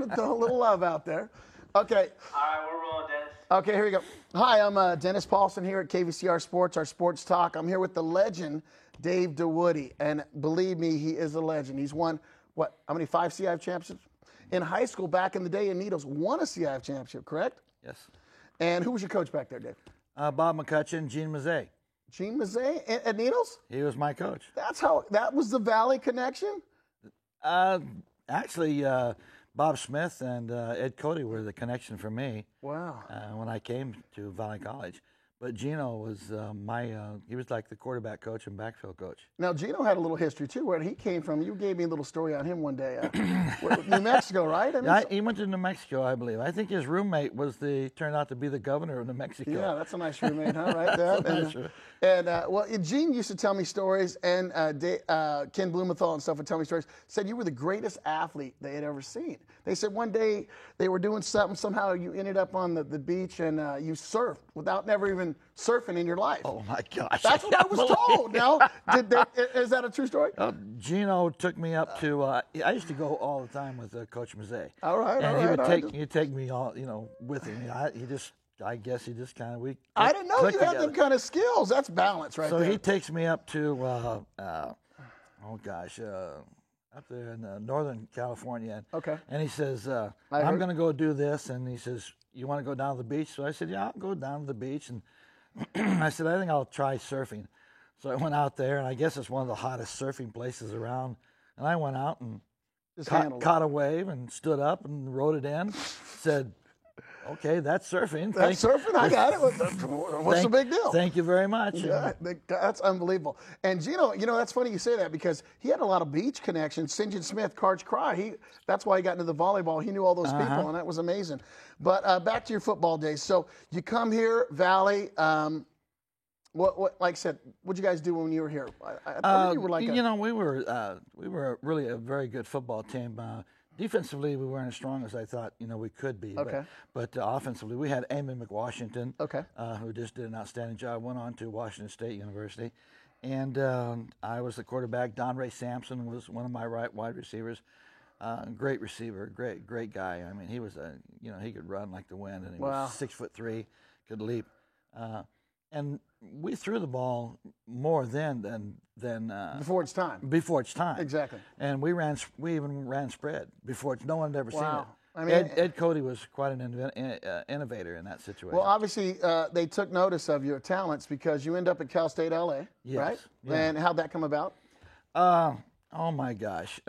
to throw a little love out there. Okay. All right, we're rolling, Dennis. Okay, here we go. Hi, I'm Dennis Paulson here at KVCR Sports, our sports talk. I'm here with the legend, Dave DeWoody. And believe me, he is a legend. He's won, how many, 5 CIF championships? In high school, back in the day in Needles, won a CIF championship, correct? Yes. And who was your coach back there, Dave? Bob McCutcheon, Gene Mazzei. Gene Mazzei at Needles? He was my coach. That was the Valley connection? Actually, Bob Smith and Ed Cody were the connection for me. Wow. When I came to Valley College. But Gino was he was like the quarterback coach and backfield coach. Now, Gino had a little history, too, where he came from. You gave me a little story on him one day. New Mexico, right? He went to New Mexico, I believe. I think his roommate turned out to be a governor of New Mexico. Yeah, that's a nice roommate, huh? Right? Gene used to tell me stories, and Ken Blumenthal and stuff would tell me stories, said you were the greatest athlete they had ever seen. They said one day they were doing something, somehow you ended up on the beach, and you surfed without never even surfing in your life. Oh, my gosh. That's what I was told. Now, is that a true story? Gino took me up to, I used to go all the time with Coach Mazzei. All right, and he'd take me all, with him. I guess he just kind of, I didn't know you had together. them kind of skills. That's balance right there. So he takes me up to, up there in Northern California. Okay. And he says, I'm going to go do this. And he says, you want to go down to the beach? So I said, yeah, I'll go down to the beach. And I said, I think I'll try surfing. So I went out there, and I guess it's one of the hottest surfing places around. And I went out and caught a wave and stood up and rode it in. Said, okay, that's surfing. Surfing, I got it. What's the big deal? Thank you very much. Yeah, that's unbelievable. And Gino, that's funny you say that because he had a lot of beach connections. St. John Smith, Karch Cry, that's why he got into the volleyball. He knew all those people, and that was amazing. But back to your football days. So you come here, Valley. Like I said, what'd you guys do when you were here? I you were like we were really a very good football team. Defensively, we weren't as strong as I thought, we could be. Okay. But offensively, we had Eamon McWashington, okay, who just did an outstanding job. Went on to Washington State University, and I was the quarterback. Don Ray Sampson was one of my wide receivers. Great receiver, great guy. I mean, he was he could run like the wind, and he was 6'3", could leap. And we threw the ball more then than before its time. Before its time, exactly. And we even ran spread before no one had ever seen it. I mean, Ed Cody was quite an innovator in that situation. Well, obviously, they took notice of your talents because you end up at Cal State LA, right? Yeah. And how'd that come about? Oh my gosh.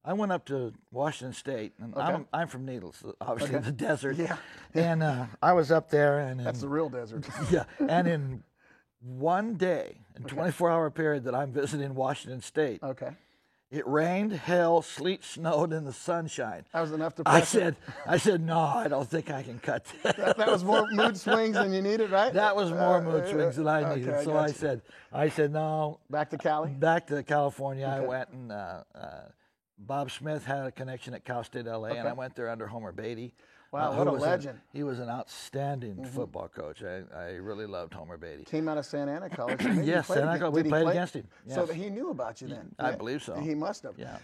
I went up to Washington State, and I'm from Needles, obviously the desert. Yeah. And I was up there, and that's the real desert. Yeah. And in one day, in 24-hour period that I'm visiting Washington State, it rained, hail, sleet, snowed, and the sunshine. That was enough to. I said, no, I don't think I can cut that. That was more mood swings than you needed, right? That was more mood swings than I needed. So I said, no. Back to Cali. Back to California. I went and. Bob Smith had a connection at Cal State LA, and I went there under Homer Beatty. Wow, what a legend. He was an outstanding football coach. I really loved Homer Beatty. Came out of Santa Ana College. Yes, Santa Ana College. We played against him. Yes. So he knew about you then. I believe so. He must have. Yeah.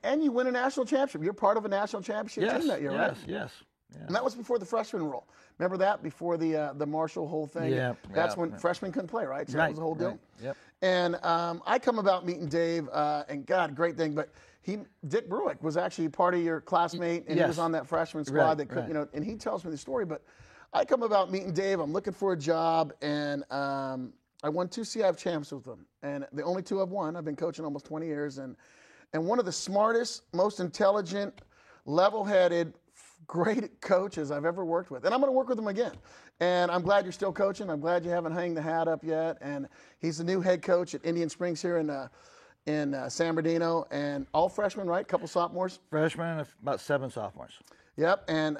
And you win a national championship. You're part of a national championship team that year, right? Yes. Yeah. And that was before the freshman rule. Remember that? Before the Marshall whole thing? Yeah. That's when freshmen couldn't play, right? So that was the whole deal? Right. Yep. And I come about meeting Dave, and God, great thing, but Dick Bruick was actually part of your classmate, and he was on that freshman squad that could, and he tells me the story. But I come about meeting Dave. I'm looking for a job, and I won 2 CIF champs with him, and the only 2 I've won. I've been coaching almost 20 years, and one of the smartest, most intelligent, level-headed, great coaches I've ever worked with, and I'm going to work with him again. And I'm glad you're still coaching. I'm glad you haven't hung the hat up yet. And he's the new head coach at Indian Springs here in San Bernardino, and all freshmen, right? Couple sophomores. Freshmen and about 7 sophomores. Yep, and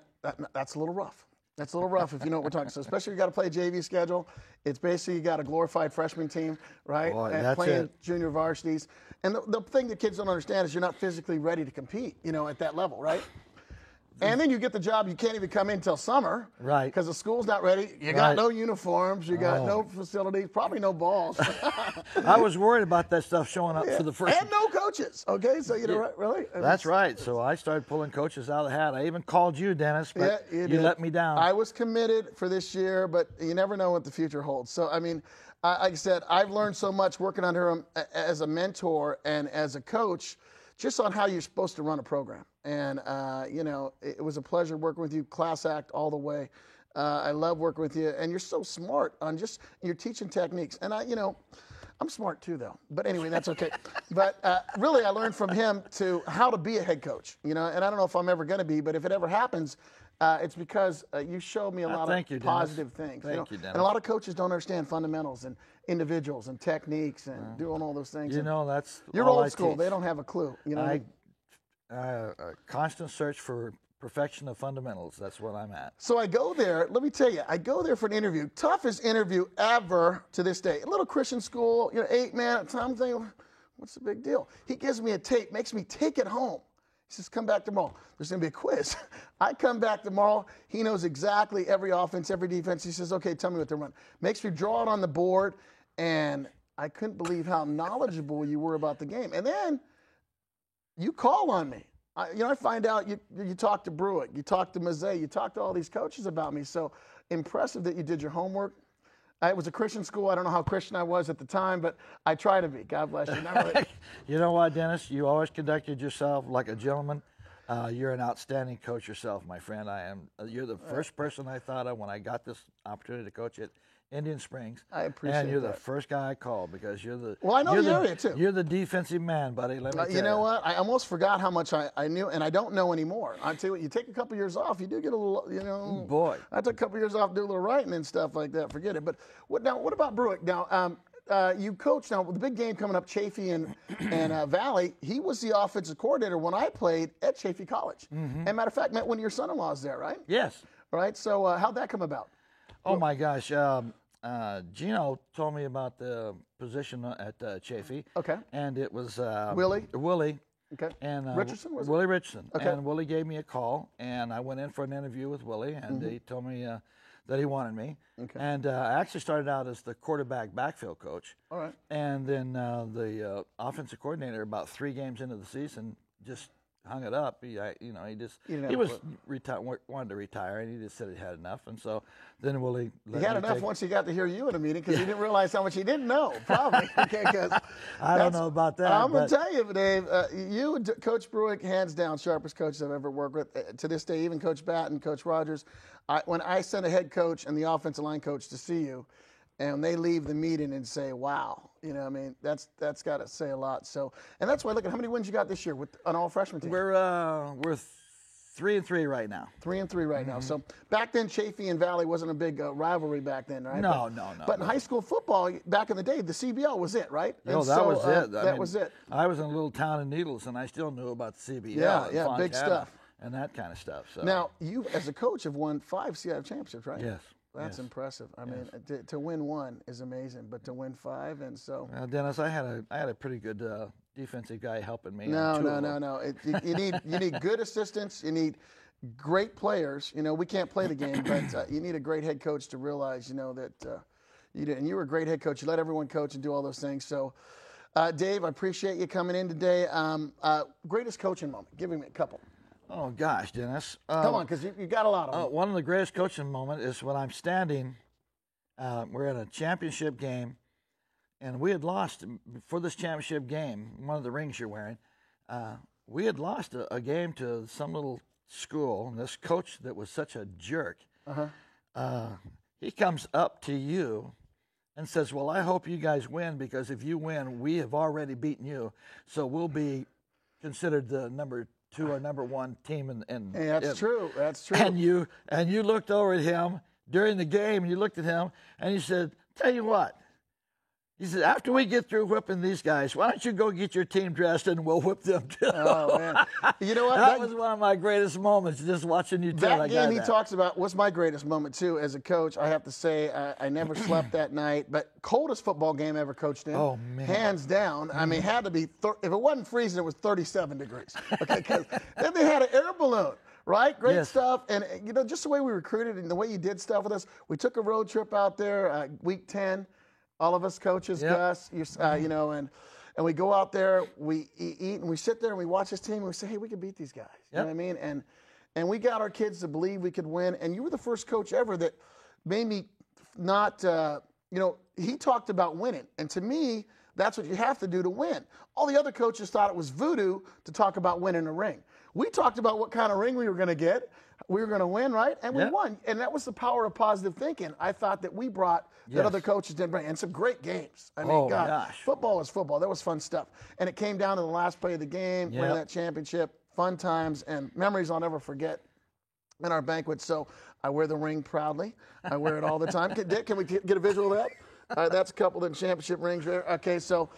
that's a little rough. That's a little rough if you know what we're talking. So especially if you got to play a JV schedule. It's basically you got a glorified freshman team, right? Boy, and that's playing it. Junior varsities. And the thing that kids don't understand is you're not physically ready to compete, at that level, right? And then you get the job, you can't even come in until summer. Right. Because the school's not ready. You got no uniforms. You got no facilities. Probably no balls. I was worried about that stuff showing up for the first. And no coaches. Okay, so really? That's right. So I started pulling coaches out of the hat. I even called you, Dennis, but you let me down. I was committed for this year, but you never know what the future holds. So, I mean, like I said, I've learned so much working under him as a mentor and as a coach, just on how you're supposed to run a program. And, it was a pleasure working with you, class act all the way. I love working with you. And you're so smart on just your teaching techniques. And, I'm smart too, though. But anyway, that's okay. But really, I learned from him to how to be a head coach. And I don't know if I'm ever going to be, but if it ever happens, it's because you showed me a lot of positive things. Thank you, Dennis. And a lot of coaches don't understand fundamentals and individuals and techniques and doing all those things. That's you're all old I school. teach. They don't have a clue. A constant search for perfection of fundamentals. That's what I'm at. So I go there. Let me tell you, I go there for an interview. Toughest interview ever to this day. A little Christian school, 8-man. I'm thinking, what's the big deal? He gives me a tape, makes me take it home. He says, come back tomorrow. There's going to be a quiz. I come back tomorrow. He knows exactly every offense, every defense. He says, okay, tell me what they're running. Makes me draw it on the board, and I couldn't believe how knowledgeable you were about the game. And then you call on me. I find out you talked to Bruick, you talked to Mazzei, you talked to all these coaches about me. So impressive that you did your homework. It was a Christian school. I don't know how Christian I was at the time, but I try to be. God bless you. Not really. You know what, Dennis? You always conducted yourself like a gentleman. You're an outstanding coach yourself, my friend. You're the first person I thought of when I got this opportunity to coach at Indian Springs. I appreciate And you're that. the first guy I called because you're the. Well, I know the area too. You're the defensive man, buddy. Let me tell you. You know what? I almost forgot how much I knew, and I don't know anymore. I tell you what, you take a couple years off, you do get a little, Boy. I took a couple years off to do a little writing and stuff like that. Forget it. But what about Bruick? Now, you coach now with the big game coming up, Chaffey and Valley. He was the offensive coordinator when I played at Chaffey College. And matter of fact, met one of your son-in-laws there, right? Yes. Right. So how'd that come about? Oh my gosh. Gino told me about the position at Chaffey. Okay. And it was Willie. Okay. And Richardson was Willie Richardson. Okay. And Willie gave me a call, and I went in for an interview with Willie, and he told me that he wanted me. Okay. And I actually started out as the quarterback backfield coach. All right. And then the offensive coordinator, about 3 games into the season, just hung it up. He wanted to retire, and he just said he had enough. And so then Willie he had enough once he got to hear you in a meeting because he didn't realize how much he didn't know. Probably. Okay, I don't know about that. I'm going to tell you, Dave. You and Coach Bruick, hands down, sharpest coaches I've ever worked with. To this day, even Coach Batten, Coach Rogers. When I send a head coach and the offensive line coach to see you, and they leave the meeting and say, "Wow," that's got to say a lot. So, and that's why look at how many wins you got this year with an all freshman team. We're 3-3 right now. 3-3 right now. So back then, Chaffey and Valley wasn't a big rivalry back then, right? No. But in high school football back in the day, the CBL was it, right? No, that was it. That was it. I was in a little town in Needles, and I still knew about the CBL. Yeah, big stuff. And that kind of stuff. So. Now, you as a coach have won 5 CIF championships, right? Yes. That's impressive. I mean, to win 1 is amazing, but to win 5, and so. Dennis, I had a pretty good defensive guy helping me. No. You need good assistants. You need great players. We can't play the game, but you need a great head coach to realize, that you did. And you were a great head coach. You let everyone coach and do all those things. So, Dave, I appreciate you coming in today. Greatest coaching moment. Give me a couple. Oh, gosh, Dennis. Come on, because you got a lot of them. One of the greatest coaching moments is when I'm standing. We're in a championship game, and we had lost for this championship game, one of the rings you're wearing. We had lost a game to some little school, and this coach that was such a jerk, he comes up to you and says, well, I hope you guys win, because if you win, we have already beaten you, so we'll be considered the number 2 or number 1 team. That's true. That's true. And you looked over at him during the game, and you looked at him, and you said, tell you what. He said, after we get through whipping these guys, why don't you go get your team dressed and we'll whip them too. Oh, man. You know what? That was one of my greatest moments, just watching you tell that game he talks about was my greatest moment, too. As a coach, I have to say, I never slept that night. But coldest football game I ever coached in. Oh, man. Hands down. I mean, had to be, if it wasn't freezing, it was 37 degrees. Okay, because then they had an air balloon. Right? Great Yes. stuff. And, just the way we recruited and the way you did stuff with us. We took a road trip out there, week 10, all of us coaches, Yep. Gus, and we go out there, we eat, and we sit there and we watch this team, and we say, hey, we can beat these guys. You know what I mean? And we got our kids to believe we could win. And you were the first coach ever that made me not, he talked about winning. And to me, that's what you have to do to win. All the other coaches thought it was voodoo to talk about winning a ring. We talked about what kind of ring we were going to get. We were going to win, right? And we won. And that was the power of positive thinking. I thought that we brought that other coaches didn't bring. And some great games. I mean, football is football. That was fun stuff. And it came down to the last play of the game, winning that championship, fun times, and memories I'll never forget in our banquet. So I wear the ring proudly. I wear it all the time. Dick, can we get a visual of that? That's a couple of the championship rings there. Okay, so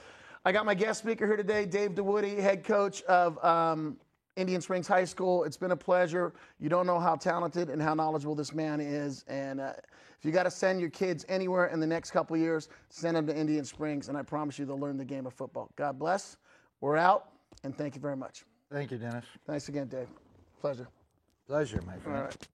I got my guest speaker here today, Dave DeWoody, head coach of Indian Springs High School. It's been a pleasure. You don't know how talented and how knowledgeable this man is. And if you got to send your kids anywhere in the next couple of years, send them to Indian Springs, and I promise you they'll learn the game of football. God bless. We're out, and thank you very much. Thank you, Dennis. Thanks again, Dave. Pleasure. Pleasure, my friend. All right.